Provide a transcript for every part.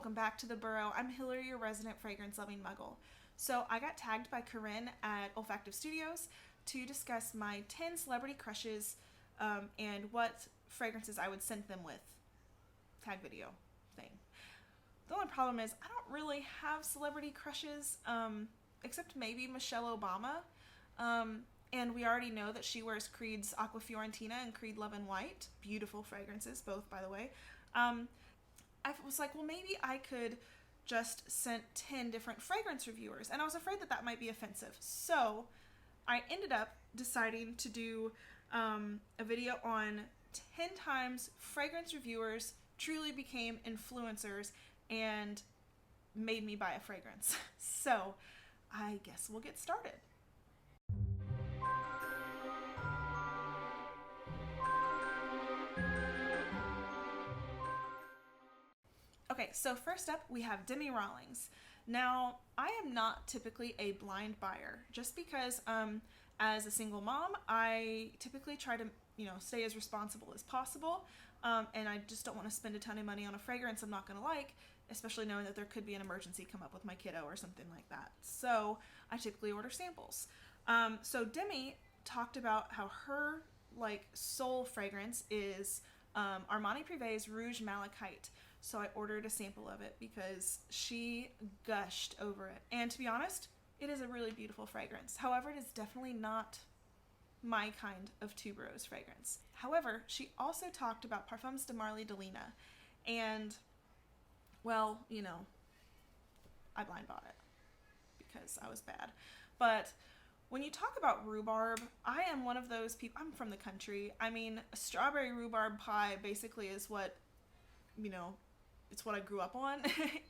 welcome back to the Burrow. I'm Hillary, your resident fragrance-loving muggle. So I got tagged by Karine at Olfactive Stories to discuss my 10 celebrity crushes and what fragrances I would scent them with. Tag video thing. The only problem is I don't really have celebrity crushes, except maybe Michelle Obama. And we already know that she wears Creed's Aqua Fiorentina and Creed Love and White. Beautiful fragrances, both, by the way. I was like, well, maybe I could just send 10 different fragrance reviewers. And I was afraid that that might be offensive. So I ended up deciding to do a video on 10 times fragrance reviewers truly became influencers and made me buy a fragrance. So I guess we'll get started. Okay, so first up we have Demi Rawling's. Now, I am not typically a blind buyer, just because as a single mom, I typically try to, stay as responsible as possible, and I just don't want to spend a ton of money on a fragrance I'm not going to like, especially knowing that there could be an emergency come up with my kiddo or something like that. So I typically order samples. So Demi talked about how her soul fragrance is Armani Privé's Rouge Malachite. So I ordered a sample of it because she gushed over it. And to be honest, it is a really beautiful fragrance. However, it is definitely not my kind of tuberose fragrance. However, she also talked about Parfums de Marly de Lena. And, well, I blind bought it because I was bad. But when you talk about rhubarb, I am one of those people. I'm from the country. I mean, a strawberry rhubarb pie basically is what, it's what I grew up on,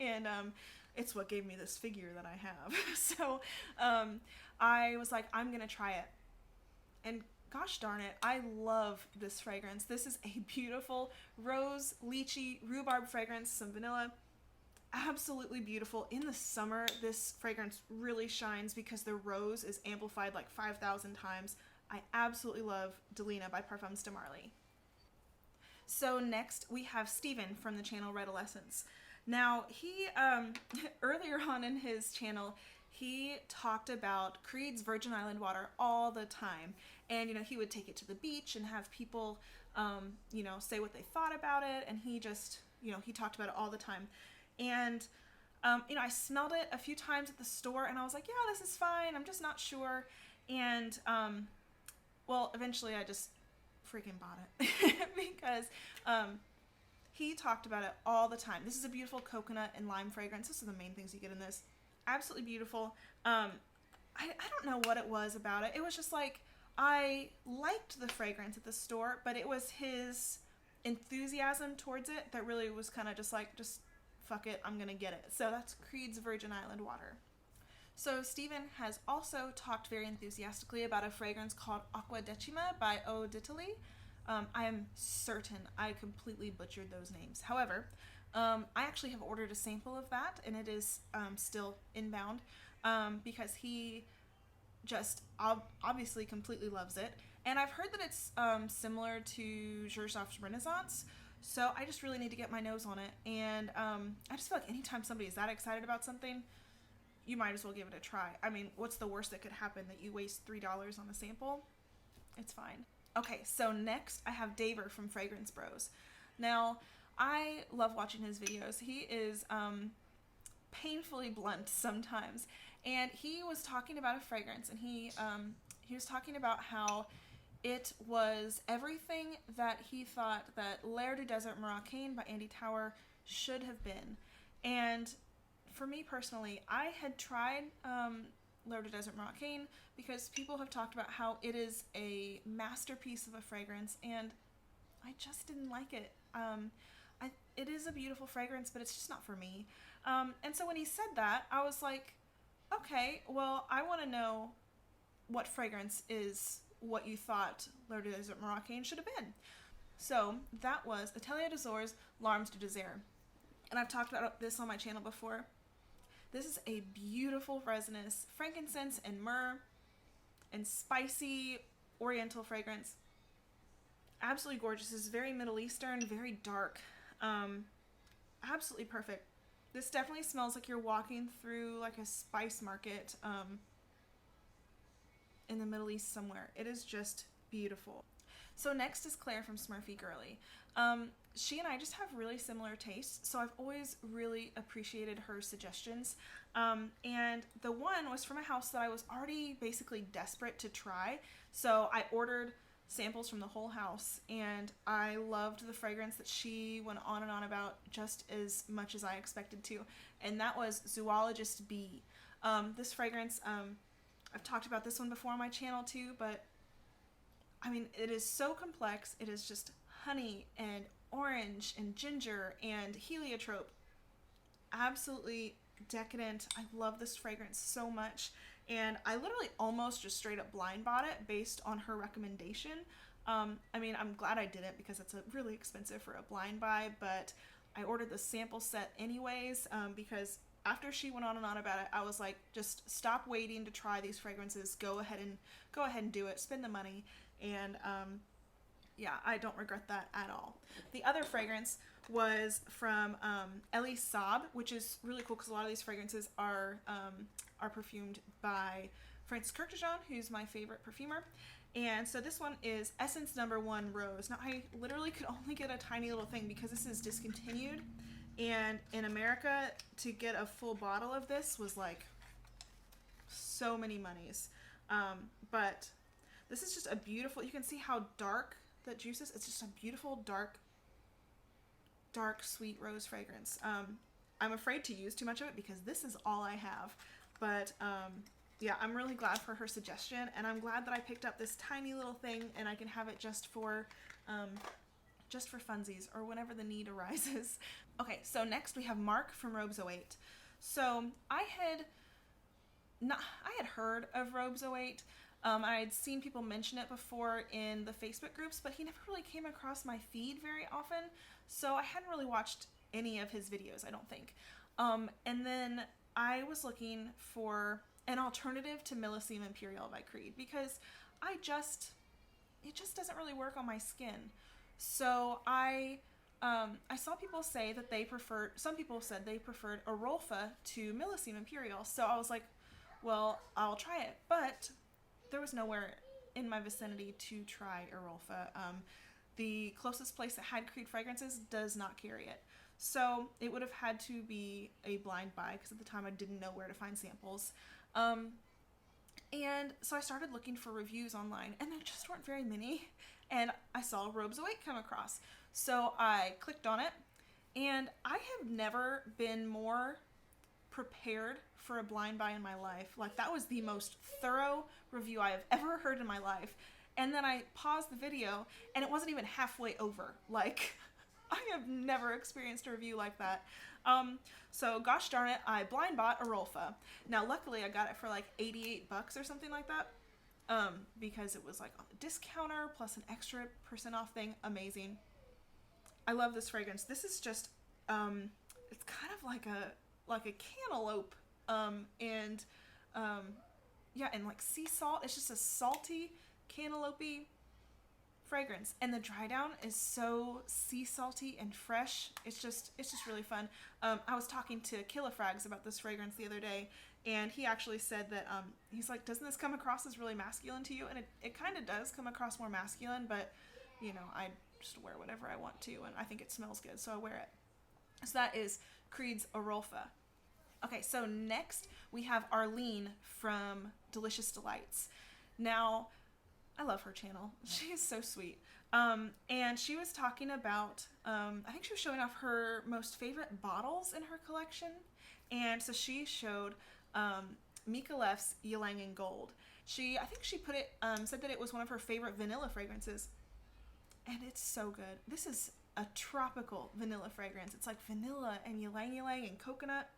and it's what gave me this figure that I have. So I was like, I'm gonna try it. And gosh darn it, I love this fragrance. This is a beautiful rose, lychee, rhubarb fragrance, some vanilla. Absolutely beautiful. In the summer, this fragrance really shines because the rose is amplified like 5,000 times. I absolutely love Delina by Parfums de Marly. So next we have Stefan from the channel Redolessence. Now he, earlier on in his channel, he talked about Creed's Virgin Island water all the time. And, he would take it to the beach and have people, say what they thought about it. And he just, he talked about it all the time. And, I smelled it a few times at the store and I was like, yeah, this is fine. I'm just not sure. And, well, eventually I just freaking bought it because he talked about it all the time. This is a beautiful coconut and lime fragrance. Those are the main things you get in this. Absolutely beautiful. I don't know what it was about it. It was just like, I liked the fragrance at the store, but it was his enthusiasm towards it that really was kind of just like, just fuck it, I'm gonna get it. So that's Creed's Virgin Island water. So Stephen has also talked very enthusiastically about a fragrance called Acqua Decima by Eau d'Italie. I am certain I completely butchered those names. However, I actually have ordered a sample of that, and it is still inbound because he just obviously completely loves it. And I've heard that it's similar to Gershoff's Renaissance, so I just really need to get my nose on it. And I just feel like anytime somebody is that excited about something, you might as well give it a try. I mean, what's the worst that could happen? That you waste $3 on a sample? It's fine. Okay, so next I have Daver from Fragrance Bros. Now, I love watching his videos. He is painfully blunt sometimes. And he was talking about a fragrance, and he was talking about how it was everything that he thought that L'air du Desert Moroccan by Andy Tower should have been. And for me personally, I had tried L'air du Desert Moroccan because people have talked about how it is a masterpiece of a fragrance, and I just didn't like it. It is a beautiful fragrance, but it's just not for me. And so when he said that, I was like, okay, well, I want to know what fragrance is what you thought L'air du Desert Moroccan should have been. So that was Atelier des Ors Larmes du Désert. And I've talked about this on my channel before. This is a beautiful resinous frankincense and myrrh and spicy oriental fragrance. Absolutely gorgeous. This is very Middle Eastern, very dark. Absolutely perfect. This definitely smells like you're walking through like a spice market in the Middle East somewhere. It is just beautiful. So next is Claire from Smurfygurly. She and I just have really similar tastes, so I've always really appreciated her suggestions. And the one was from a house that I was already basically desperate to try, so I ordered samples from the whole house, and I loved the fragrance that she went on and on about just as much as I expected to, and that was Zoologist Bee. This fragrance, I've talked about this one before on my channel too, but I mean, it is so complex. It is just honey and orange and ginger and heliotrope. Absolutely decadent. I love this fragrance so much. And I literally almost just straight up blind bought it based on her recommendation. I mean, I'm glad I did it because it's really expensive for a blind buy, but I ordered the sample set anyways because after she went on and on about it, I was like, just stop waiting to try these fragrances. Go ahead and do it. Spend the money. And yeah, I don't regret that at all. The other fragrance was from Elie Saab, which is really cool because a lot of these fragrances are perfumed by Francis Kurkdjian, who's my favorite perfumer. And so this one is Essence No. 1 Rose. Now, I literally could only get a tiny little thing because this is discontinued. And in America, to get a full bottle of this was like so many monies. But this is just a beautiful, you can see how dark that juice is. It's just a beautiful, dark, sweet rose fragrance. I'm afraid to use too much of it because this is all I have. But yeah, I'm really glad for her suggestion, and I'm glad that I picked up this tiny little thing and I can have it just for funsies or whenever the need arises. Okay, so next we have Mark from Robes 08. So I had heard of Robes 08. I had seen people mention it before in the Facebook groups, but he never really came across my feed very often, so I hadn't really watched any of his videos, I don't think. And then I was looking for an alternative to Millesime Imperial by Creed because it just doesn't really work on my skin. So I saw people say that some people said they preferred Arolfa to Millesime Imperial, so I was like, well, I'll try it, but there was nowhere in my vicinity to try Arolfa. The closest place that had Creed fragrances does not carry it. So it would have had to be a blind buy because at the time I didn't know where to find samples. And so I started looking for reviews online and there just weren't very many. And I saw Robes 08 come across. So I clicked on it, and I have never been more prepared for a blind buy in my life. Like, that was the most thorough review I have ever heard in my life. And then I paused the video and it wasn't even halfway over. Like, I have never experienced a review like that. So gosh darn it, I blind bought Arolfa. Now luckily I got it for like $88 or something like that. Because it was like on the discounter plus an extra % off thing. Amazing. I love this fragrance. This is just it's kind of like a cantaloupe and like sea salt. It's just a salty cantaloupe-y fragrance, and the dry down is so sea salty and fresh. It's just really fun. I was talking to Killafrags about this fragrance the other day, and he actually said that he's like, doesn't this come across as really masculine to you? And it kind of does come across more masculine, but you know, I just wear whatever I want to, and I think it smells good, so I wear it. So that is Creed's Arolfa. Okay, so next we have Arlene from Delicious Delights. Now, I love her channel. She is so sweet. And she was talking about, I think she was showing off her most favorite bottles in her collection. And so she showed Mika Leff's Ylang in Gold. I think she put it, said that it was one of her favorite vanilla fragrances. And it's so good. This is a tropical vanilla fragrance. It's like vanilla and ylang ylang and coconut.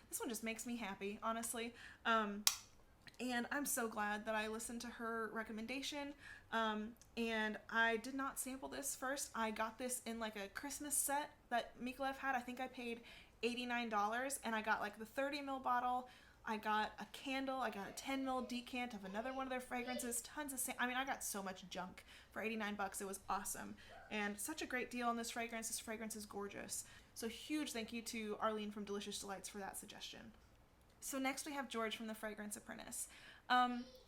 This one just makes me happy, honestly. And I'm so glad that I listened to her recommendation. And I did not sample this first. I got this in like a Christmas set that Mika Leff had. I think I paid $89, and I got like the 30 ml bottle. I got a candle. I got a 10 ml decant of another one of their fragrances. Tons of I got so much junk for $89. It was awesome. And such a great deal on this fragrance. This fragrance is gorgeous. So huge thank you to Arlene from Delicious Delights for that suggestion. So next we have George from the Fragrance Apprentice.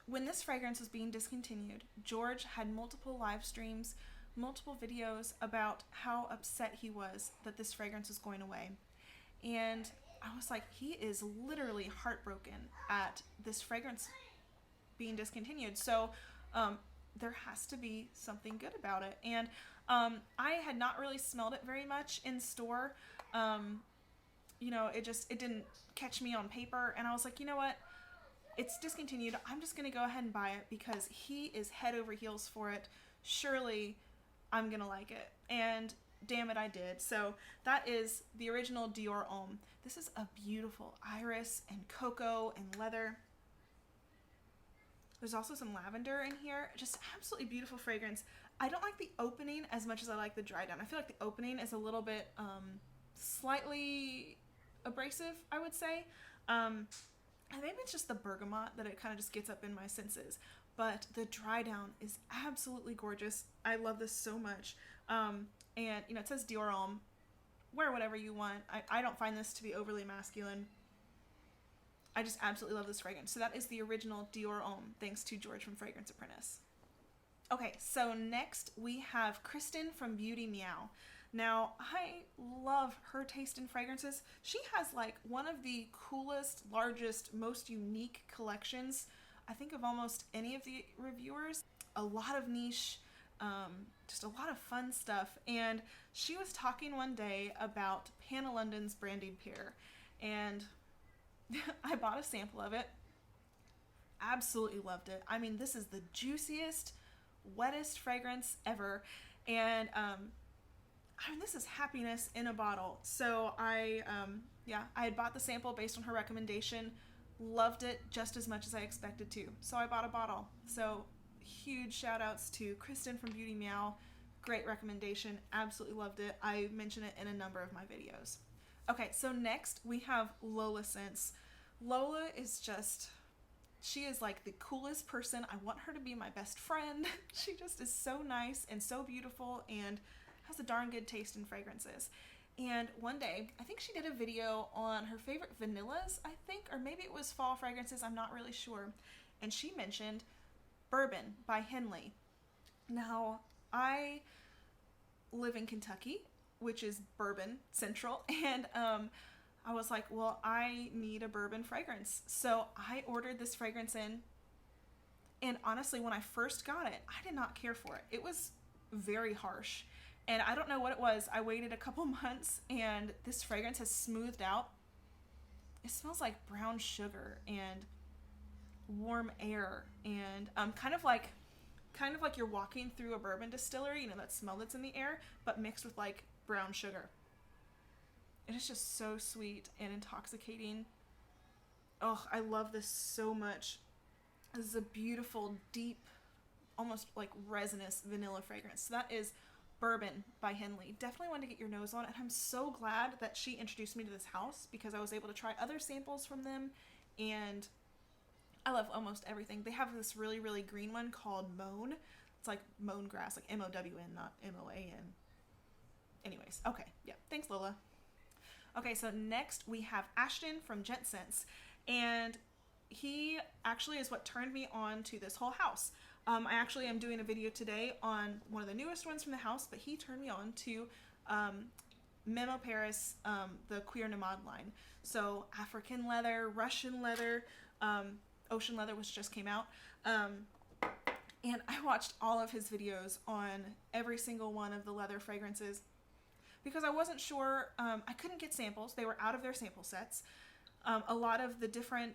When this fragrance was being discontinued, George had multiple live streams, multiple videos about how upset he was that this fragrance was going away. And I was like, he is literally heartbroken at this fragrance being discontinued. So there has to be something good about it. And I had not really smelled it very much in store. You know, it didn't catch me on paper. And I was like, you know what? It's discontinued. I'm just going to go ahead and buy it because he is head over heels for it. Surely I'm going to like it. And damn it, I did. So that is the original Dior Homme. This is a beautiful iris and cocoa and leather. There's also some lavender in here. Just absolutely beautiful fragrance. I don't like the opening as much as I like the dry down. I feel like the opening is a little bit slightly abrasive, I would say. And maybe it's just the bergamot that it kind of just gets up in my senses. But the dry down is absolutely gorgeous. I love this so much. And, you know, it says Dior Homme. Wear whatever you want. I don't find this to be overly masculine. I just absolutely love this fragrance. So that is the original Dior Homme, thanks to George from Fragrance Apprentice. Okay, so next we have Kristen from Beauty Meow. Now, I love her taste in fragrances. She has like one of the coolest, largest, most unique collections, I think, of almost any of the reviewers. A lot of niche, just a lot of fun stuff. And she was talking one day about Panna London's Brandied Pear. And I bought a sample of it. Absolutely loved it. I mean, this is the juiciest, wettest fragrance ever. And I mean, this is happiness in a bottle. So I had bought the sample based on her recommendation. Loved it just as much as I expected to. So I bought a bottle. So huge shout outs to Kristen from Beauty Meow. Great recommendation. Absolutely loved it. I mention it in a number of my videos. Okay, so next we have LolaScents. Lola is just, she is like the coolest person. I want her to be my best friend. She just is so nice and so beautiful and has a darn good taste in fragrances. And one day, I think she did a video on her favorite vanillas, I think, or maybe it was fall fragrances, I'm not really sure. And she mentioned Bourbon by Henley. Now, I live in Kentucky, which is bourbon central, and I was like, well, I need a bourbon fragrance. So I ordered this fragrance in, and honestly, when I first got it, I did not care for it. It was very harsh. And I don't know what it was. I waited a couple months and this fragrance has smoothed out. It smells like brown sugar and warm air and kind of like you're walking through a bourbon distillery, you know, that smell that's in the air, but mixed with like brown sugar. It is just so sweet and intoxicating. Oh, I love this so much. This is a beautiful, deep, almost like resinous vanilla fragrance. So that is Bourbon by Henley. Definitely want to get your nose on it. I'm so glad that she introduced me to this house because I was able to try other samples from them, and I love almost everything. They have this really, really green one called Moan. It's like mown grass, like M-O-W-N, not M-O-A-N. Anyways, okay, yeah, thanks Lola. Okay, so next we have Ashton from Gents Scents, and he actually is what turned me on to this whole house. I actually am doing a video today on one of the newest ones from the house, but he turned me on to Memo Paris, the Queer Nomad line. So African leather, Russian leather, ocean leather, which just came out. And I watched all of his videos on every single one of the leather fragrances because I wasn't sure. I couldn't get samples. They were out of their sample sets. A lot of the different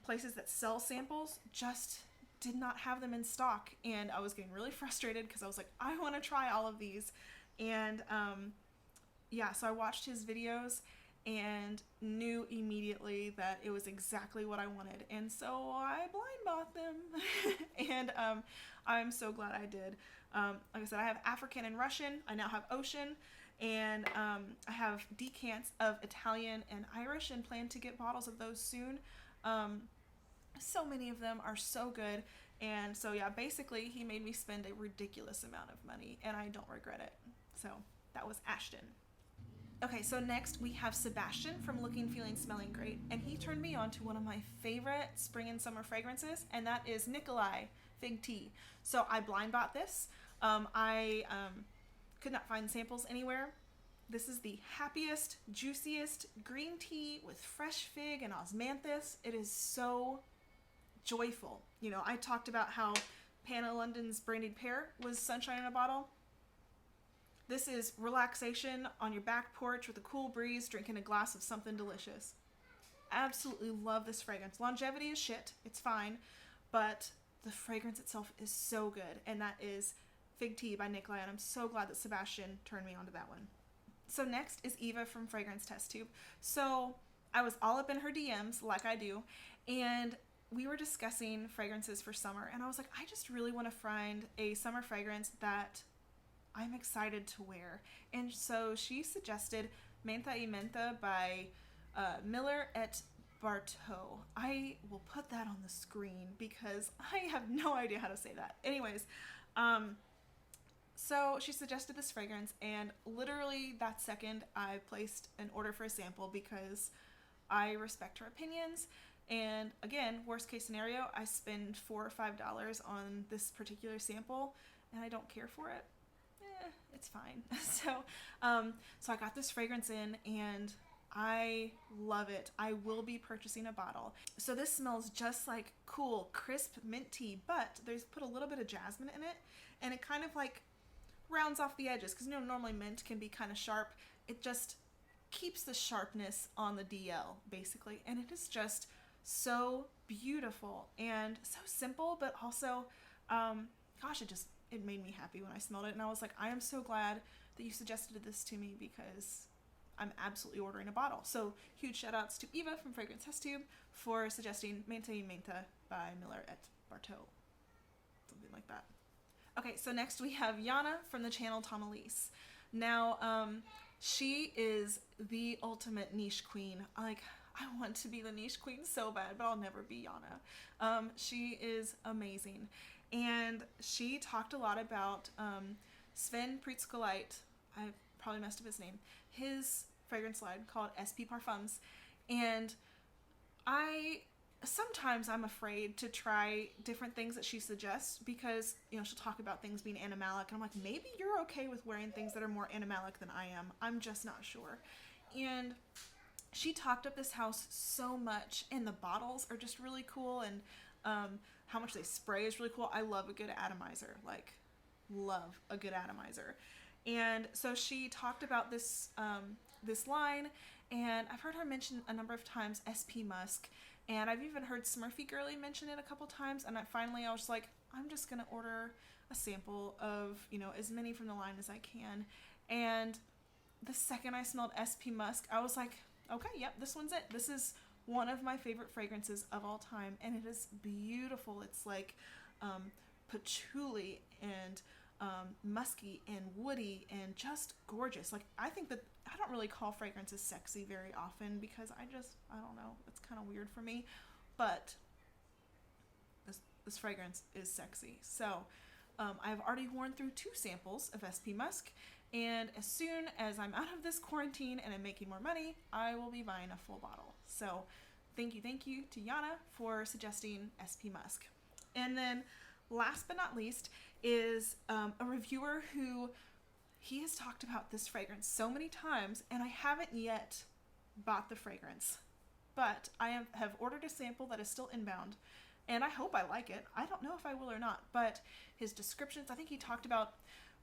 places that sell samples just did not have them in stock, and I was getting really frustrated because I was like, I want to try all of these. And yeah, so I watched his videos and knew immediately that it was exactly what I wanted, and so I blind bought them. And I'm so glad I did. Like I said, I have African and Russian. I now have ocean, and I have decants of Italian and Irish and plan to get bottles of those soon. So many of them are so good. And so yeah, basically he made me spend a ridiculous amount of money, and I don't regret it. So that was Ashton. Okay, so next we have Sebastian from Looking, Feeling, Smelling Great, and he turned me on to one of my favorite spring and summer fragrances, and that is Nikolai Fig Tea. So I blind bought this. I could not find samples anywhere. This is the happiest, juiciest green tea with fresh fig and osmanthus. It is so joyful. You know, I talked about how Panna London's Brandied Pear was sunshine in a bottle. This is relaxation on your back porch with a cool breeze, drinking a glass of something delicious. Absolutely love this fragrance. Longevity is shit. It's fine. But the fragrance itself is so good. And that is Fig Tea by Nikolai. And I'm so glad that Sebastian turned me onto that one. So next is Eva from Fragrance Test Tube. So I was all up in her DMs, like I do. And we were discussing fragrances for summer. And I was like, I just really want to find a summer fragrance that I'm excited to wear. And so she suggested Mentha y Mentha by Miller et Barteau. I will put that on the screen because I have no idea how to say that. Anyways, so she suggested this fragrance, and literally that second I placed an order for a sample because I respect her opinions. And again, worst case scenario, I spend $4 or $5 on this particular sample and I don't care for it. It's fine. So I got this fragrance in and I love it. I will be purchasing a bottle. So this smells just like cool, crisp mint tea, but there's put a little bit of jasmine in it, and it kind of like rounds off the edges, because you know normally mint can be kind of sharp. It just keeps the sharpness on the DL basically, and it is just so beautiful and so simple, but also gosh, it made me happy when I smelled it, and I was like, I am so glad that you suggested this to me because I'm absolutely ordering a bottle. So huge shout outs to Eva from Fragrance Test Tube for suggesting Mentha y Mentha by Miller et Barteau. Something like that. Okay, so next we have Yana from the channel Tommelise. Now, she is the ultimate niche queen. Like, I want to be the niche queen so bad, but I'll never be Yana. She is amazing. And she talked a lot about Sven Pritzkolite, I probably messed up his name, his fragrance line called SP Parfums. And sometimes I'm afraid to try different things that she suggests because, you know, she'll talk about things being animalic. And I'm like, maybe you're okay with wearing things that are more animalic than I am. I'm just not sure. And she talked up this house so much, and the bottles are just really cool, and how much they spray is really cool. I love a good atomizer, like love a good atomizer. And so she talked about this this line, and I've heard her mention a number of times SP Musk, and I've even heard Smurfygurly mention it a couple times, and I was like, I'm just gonna order a sample of, you know, as many from the line as I can. And the second I smelled SP Musk, I was like, okay, yep, this one's it. This is one of my favorite fragrances of all time, and it is beautiful. It's like patchouli and musky and woody and just gorgeous. Like, I think that I don't really call fragrances sexy very often because I don't know, it's kind of weird for me, but this fragrance is sexy. So I've already worn through 2 samples of SP Musk, and as soon as I'm out of this quarantine and I'm making more money, I will be buying a full bottle. So thank you to Yana for suggesting SP Musk. And then last but not least is a reviewer who he has talked about this fragrance so many times, and I haven't yet bought the fragrance, but I have ordered a sample that is still inbound, and I hope I like it. I don't know if I will or not, but his descriptions, I think he talked about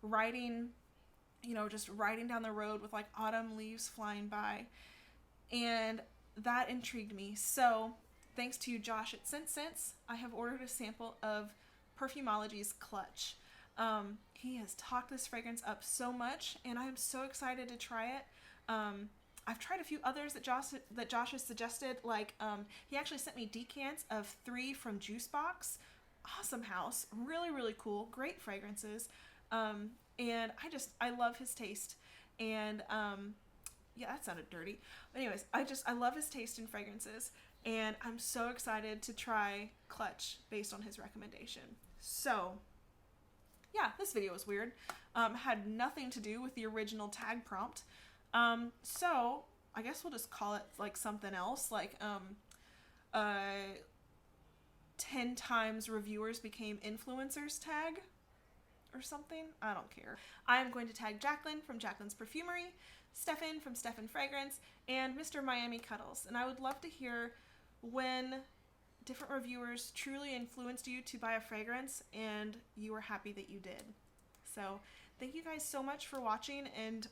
riding, you know, just riding down the road with like autumn leaves flying by, and that intrigued me. So thanks to Josh at ScentSense, I have ordered a sample of Perfumology's Clutch. He has talked this fragrance up so much, and I am so excited to try it. I've tried a few others that Josh has suggested. Like, he actually sent me decants of 3 from Juicebox. Awesome house, really cool, great fragrances. And I love his taste. And yeah, that sounded dirty. But anyways, I love his taste in fragrances, and I'm so excited to try Clutch based on his recommendation. So yeah, this video was weird. Had nothing to do with the original tag prompt. So I guess we'll just call it like something else, like 10 times reviewers became influencers tag or something. I don't care. I'm going to tag Jacklyn from Jacklyn's Perfumery, Stefan from Stefan Fragrance, and Mr. Miami Cuddles. And I would love to hear when different reviewers truly influenced you to buy a fragrance and you were happy that you did. So thank you guys so much for watching and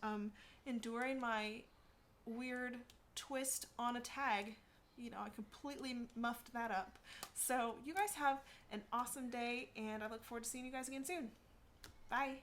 enduring my weird twist on a tag. You know, I completely muffed that up. So you guys have an awesome day, and I look forward to seeing you guys again soon. Bye.